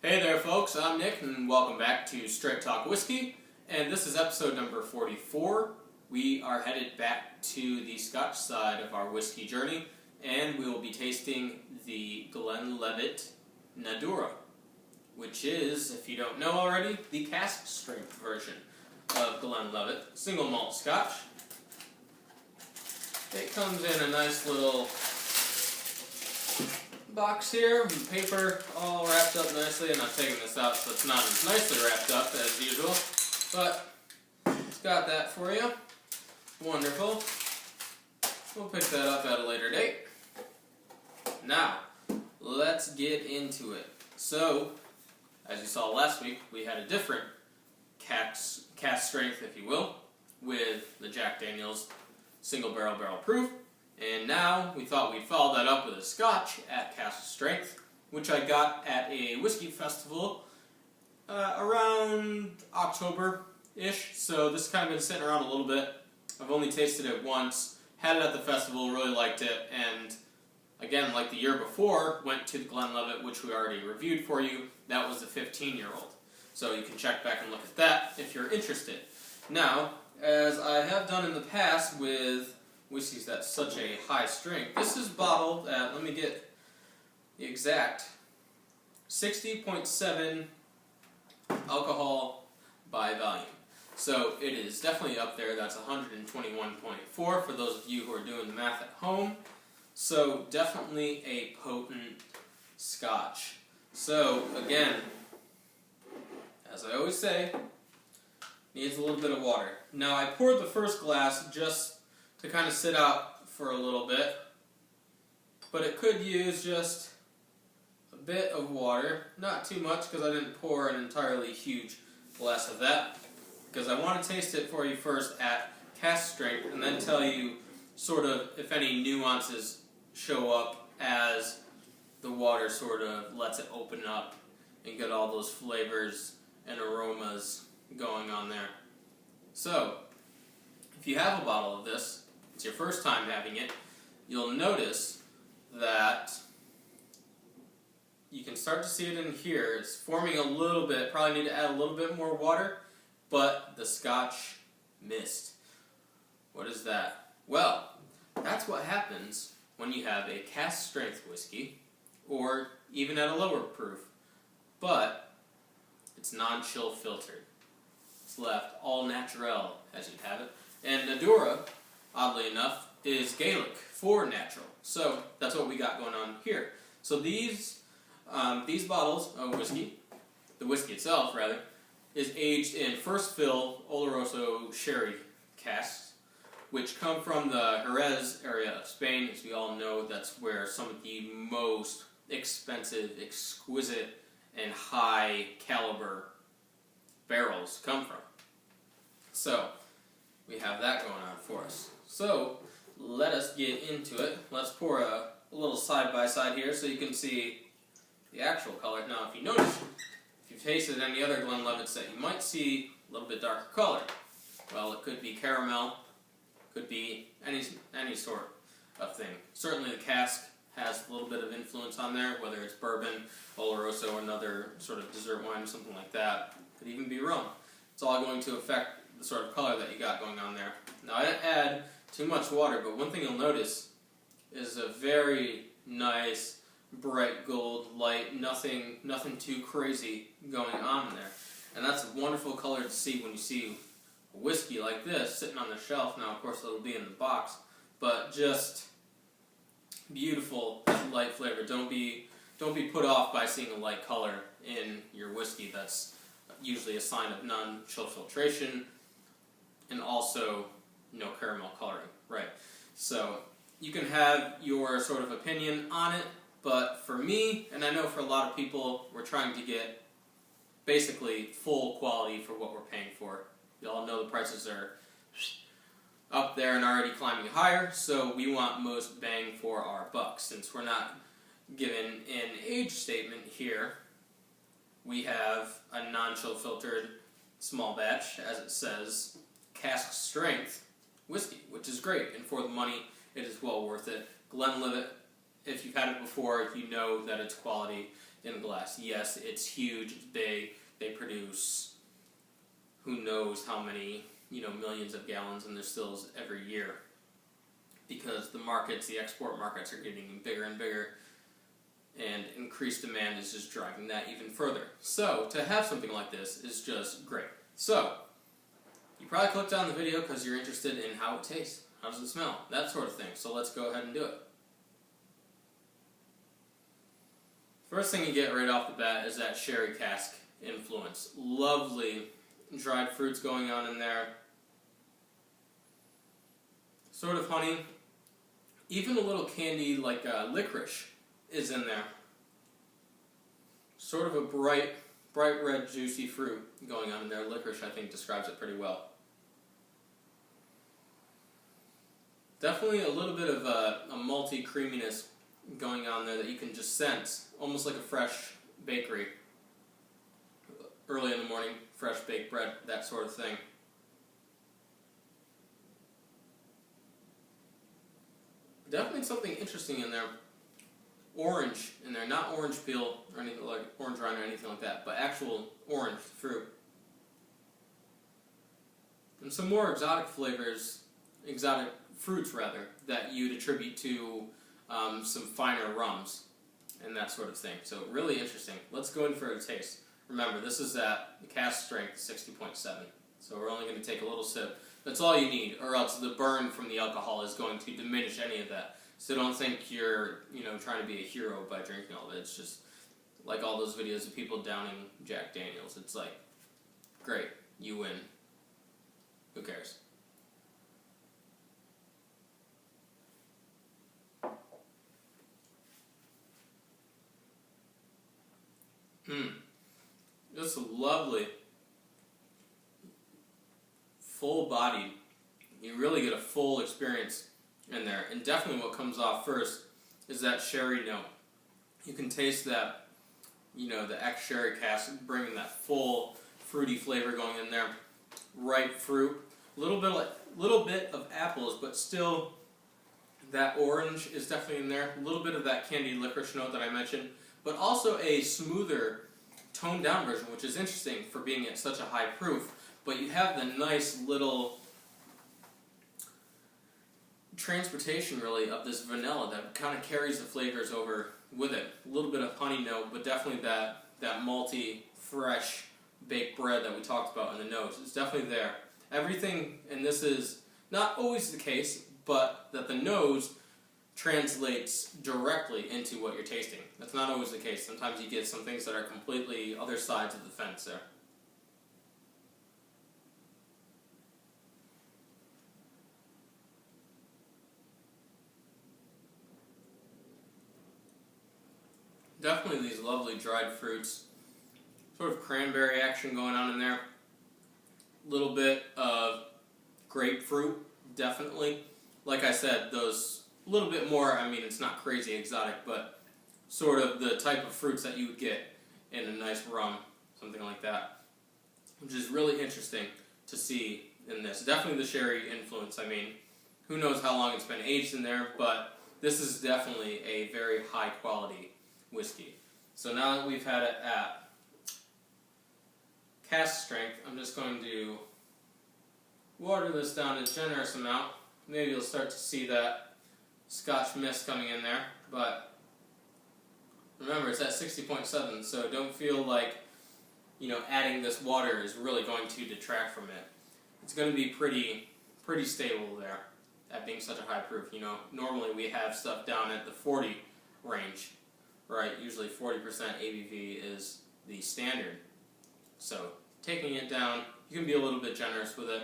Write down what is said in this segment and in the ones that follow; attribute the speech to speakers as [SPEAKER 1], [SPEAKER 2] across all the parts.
[SPEAKER 1] Hey there folks, I'm Nick and welcome back to Straight Talk Whiskey, and this is episode number 44. We are headed back to the Scotch side of our whiskey journey, and we will be tasting the Glenlivet Nadurra, which is, if you don't know already, the cask strength version of Glenlivet single malt Scotch. It comes in a nice little box here, with paper all wrapped up nicely, and I've taken this out so it's not as nicely wrapped up as usual, but it's got that for you. Wonderful. We'll pick that up at a later date. Now, let's get into it. So, as you saw last week, we had a different cask strength, if you will, with the Jack Daniel's single barrel proof. And now we thought we'd follow that up with a Scotch at cask strength, which I got at a whiskey festival around October-ish. So this has kind of been sitting around a little bit. I've only tasted it once, had it at the festival, really liked it, and again, like the year before, went to the Glenlivet, which we already reviewed for you. That was the 15-year-old. So you can check back and look at that if you're interested. Now, as I have done in the past with whiskeys that's such a high strength, this is bottled at, let me get the exact, 60.7 alcohol by volume. So it is definitely up there. That's 121.4 for those of you who are doing the math at home. So definitely a potent Scotch. So again, as I always say, needs a little bit of water. Now I poured the first glass just to kind of sit out for a little bit, but it could use just a bit of water, not too much because I didn't pour an entirely huge glass of that, because I want to taste it for you first at cask strength and then tell you sort of if any nuances show up as the water sort of lets it open up and get all those flavors and aromas going on there. So, if you have a bottle of this, it's your first time having it, you'll notice that you can start to see it in here. It's forming a little bit, probably need to add a little bit more water, but the Scotch mist. What is that? Well, that's what happens when you have a cask strength whiskey, or even at a lower proof, but it's non-chill filtered. It's left all natural, as you'd have it. And Nadurra, oddly enough, is Gaelic for natural. So that's what we got going on here. So these bottles of whiskey, the whiskey itself rather, is aged in first fill Oloroso sherry casks, which come from the Jerez area of Spain. As we all know, that's where some of the most expensive, exquisite, and high caliber barrels come from. So we have that going on for us. So let us get into it. Let's pour a little side by side here so you can see the actual color. Now if you notice, if you've tasted any other Glenlivets, that you might see a little bit darker color. Well, it could be caramel, could be any sort of thing. Certainly the cask has a little bit of influence on there, whether it's bourbon, Oloroso, or another sort of dessert wine or something like that. Could even be rum. It's all going to affect the sort of color that you got going on there. Now I didn't add too much water, but one thing you'll notice is a very nice bright gold light, nothing too crazy going on in there. And that's a wonderful color to see when you see a whiskey like this sitting on the shelf. Now of course it'll be in the box, but just beautiful light flavor. Don't be put off by seeing a light color in your whiskey. That's usually a sign of non-chill filtration and also no caramel coloring, right? So you can have your sort of opinion on it, but for me, and I know for a lot of people, we're trying to get basically full quality for what we're paying for. You all know the prices are up there and already climbing higher, so we want most bang for our buck. Since we're not given an age statement here, we have a non-chill filtered small batch, as it says, cask strength whiskey, which is great, and for the money, it is well worth it. Glenlivet, if you've had it before, you know that it's quality. in glass. Yes, it's huge, it's big, they produce who knows how many, millions of gallons in their stills every year. Because the export markets are getting bigger and bigger, and increased demand is just driving that even further. So, to have something like this is just great. So, you probably clicked on the video because you're interested in how it tastes, how does it smell, that sort of thing. So let's go ahead and do it. First thing you get right off the bat is that sherry cask influence. Lovely dried fruits going on in there. Sort of honey. Even a little candy like licorice is in there. Sort of a bright red juicy fruit going on in there. Licorice, I think, describes it pretty well. Definitely a little bit of a malty creaminess going on there that you can just sense. Almost like a fresh bakery. Early in the morning, fresh baked bread, that sort of thing. Definitely something interesting in there. Orange in there, not orange peel or anything like orange rind or anything like that, but actual orange fruit. And some more exotic flavors, exotic fruits rather, that you'd attribute to some finer rums and that sort of thing. So really interesting. Let's go in for a taste. Remember, this is at the cask strength 60.7, so we're only going to take a little sip. That's all you need, or else the burn from the alcohol is going to diminish any of that. So don't think you're, trying to be a hero by drinking all of it. It's just like all those videos of people downing Jack Daniels. It's like, great, you win. Who cares? Just lovely, full-bodied. You really get a full experience in there. And definitely what comes off first is that sherry note. You can taste that, the ex-sherry cask bringing that full fruity flavor going in there. Ripe fruit. A little bit of apples, but still that orange is definitely in there. A little bit of that candied licorice note that I mentioned. But also a smoother, toned down version, which is interesting for being at such a high proof. But you have the nice little transportation, really, of this vanilla that kind of carries the flavors over with it. A little bit of honey note, but definitely that malty, fresh baked bread that we talked about in the nose. It's definitely there. Everything, and this is not always the case, but that the nose translates directly into what you're tasting. That's not always the case. Sometimes you get some things that are completely other sides of the fence there. Definitely these lovely dried fruits. Sort of cranberry action going on in there. A little bit of grapefruit, definitely. Like I said, those a little bit more, it's not crazy exotic, but sort of the type of fruits that you would get in a nice rum, something like that. Which is really interesting to see in this. Definitely the sherry influence. Who knows how long it's been aged in there, but this is definitely a very high quality whiskey. So now that we've had it at cask strength, I'm just going to water this down a generous amount. Maybe you'll start to see that Scotch mist coming in there, but remember it's at 60.7, so don't feel like adding this water is really going to detract from it. It's going to be pretty stable there, at being such a high proof. Normally we have stuff down at the 40 range, right? Usually 40% ABV is the standard. So taking it down, you can be a little bit generous with it.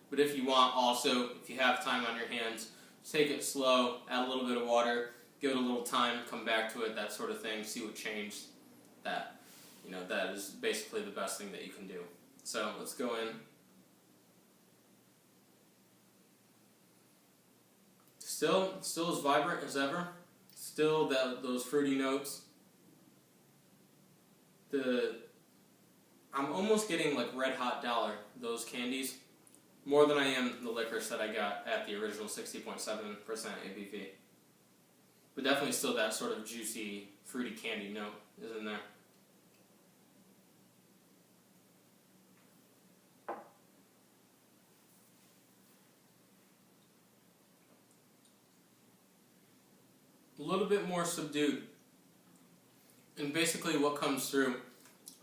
[SPEAKER 1] But if you want also, if you have time on your hands, take it slow, add a little bit of water, give it a little time, come back to it, that sort of thing, see what changed. That is basically the best thing that you can do. So let's go in. Still as vibrant as ever. Still those fruity notes. I'm almost getting like Red Hot Dollar, those candies, more than I am the licorice that I got at the original 60.7% ABV. but definitely still that sort of juicy, fruity candy note is in there. A little bit more subdued. And basically what comes through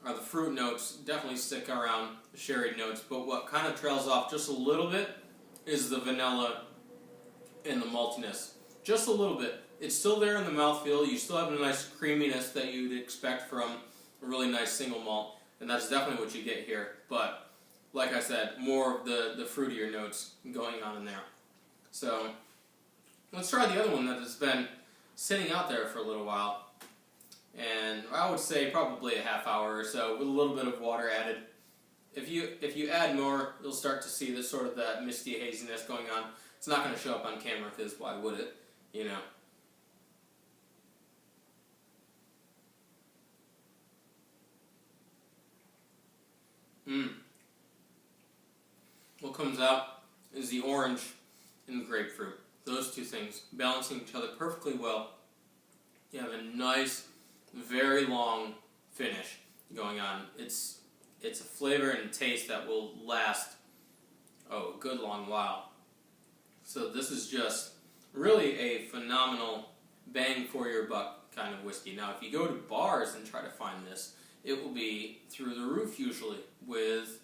[SPEAKER 1] are the fruit notes, definitely stick around the sherry notes, but what kind of trails off just a little bit is the vanilla and the maltiness. Just a little bit. It's still there in the mouthfeel. You still have a nice creaminess that you'd expect from a really nice single malt, and that's definitely what you get here. But like I said, more of the fruitier notes going on in there. So let's try the other one that has been sitting out there for a little while. And I would say probably a half hour or so with a little bit of water added. If you add more, you'll start to see this sort of that misty haziness going on. It's not going to show up on camera because why would it, you know? What comes out is the orange and the grapefruit. Those two things balancing each other perfectly well. You have a nice, very long finish going on. It's a flavor and taste that will last, a good long while. So this is just really a phenomenal bang for your buck kind of whiskey. Now if you go to bars and try to find this, it will be through the roof usually with,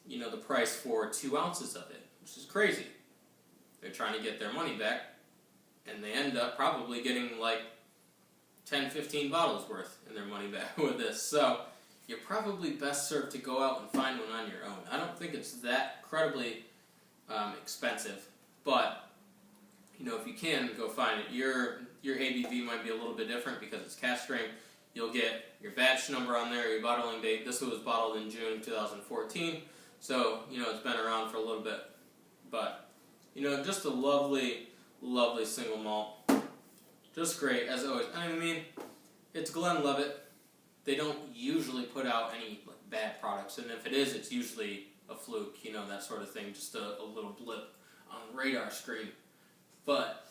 [SPEAKER 1] you know, the price for 2 ounces of it, which is crazy. They're trying to get their money back, and they end up probably getting like 10, 15 bottles worth in their money back with this. So you're probably best served to go out and find one on your own. I don't think it's that incredibly expensive, but you know, if you can, go find it. Your ABV might be a little bit different because it's cask strength. You'll get your batch number on there, your bottling date. This was bottled in June 2014, so you know it's been around for a little bit. But you know, just a lovely, lovely single malt. Just great as always. I mean, it's Glenlivet. They don't usually put out any like, bad products, and if it is, it's usually a fluke. You know, that sort of thing. Just a little blip on the radar screen. But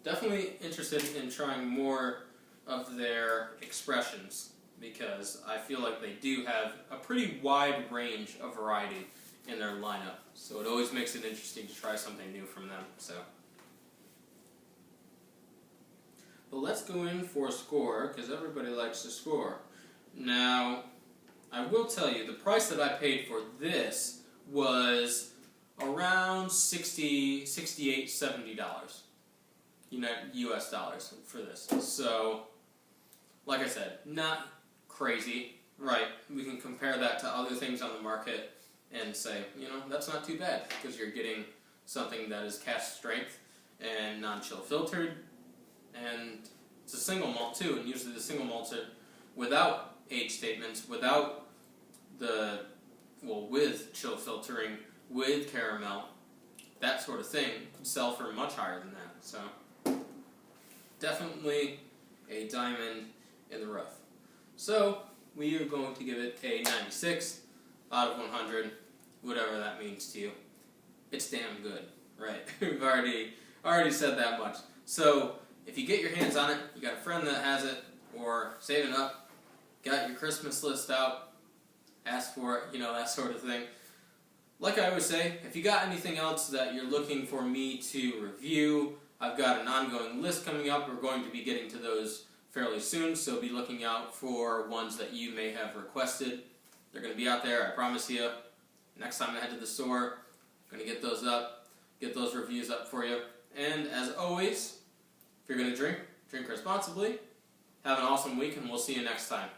[SPEAKER 1] definitely interested in trying more of their expressions because I feel like they do have a pretty wide range of variety in their lineup. So it always makes it interesting to try something new from them. So, but let's go in for a score because everybody likes to score. Now, I will tell you the price that I paid for this was around $68, $70, US dollars for this. So, like I said, not crazy, right? We can compare that to other things on the market and say, you know, that's not too bad because you're getting something that is cask strength and non-chill filtered, and it's a single malt too. And usually the single malts are without age statements, without with chill filtering, with caramel, that sort of thing, could sell for much higher than that. So definitely a diamond in the rough. So we are going to give it a 96 out of 100, whatever that means to you. It's damn good, right? We've already said that much. So if you get your hands on it, you got a friend that has it, or saving up, got your Christmas list out, ask for it, you know, that sort of thing. Like I always say, if you got anything else that you're looking for me to review, I've got an ongoing list coming up. We're going to be getting to those fairly soon, so be looking out for ones that you may have requested. They're going to be out there, I promise you. Next time I head to the store, I'm going to get those up, get those reviews up for you. And as always, if you're going to drink, drink responsibly. Have an awesome week, and we'll see you next time.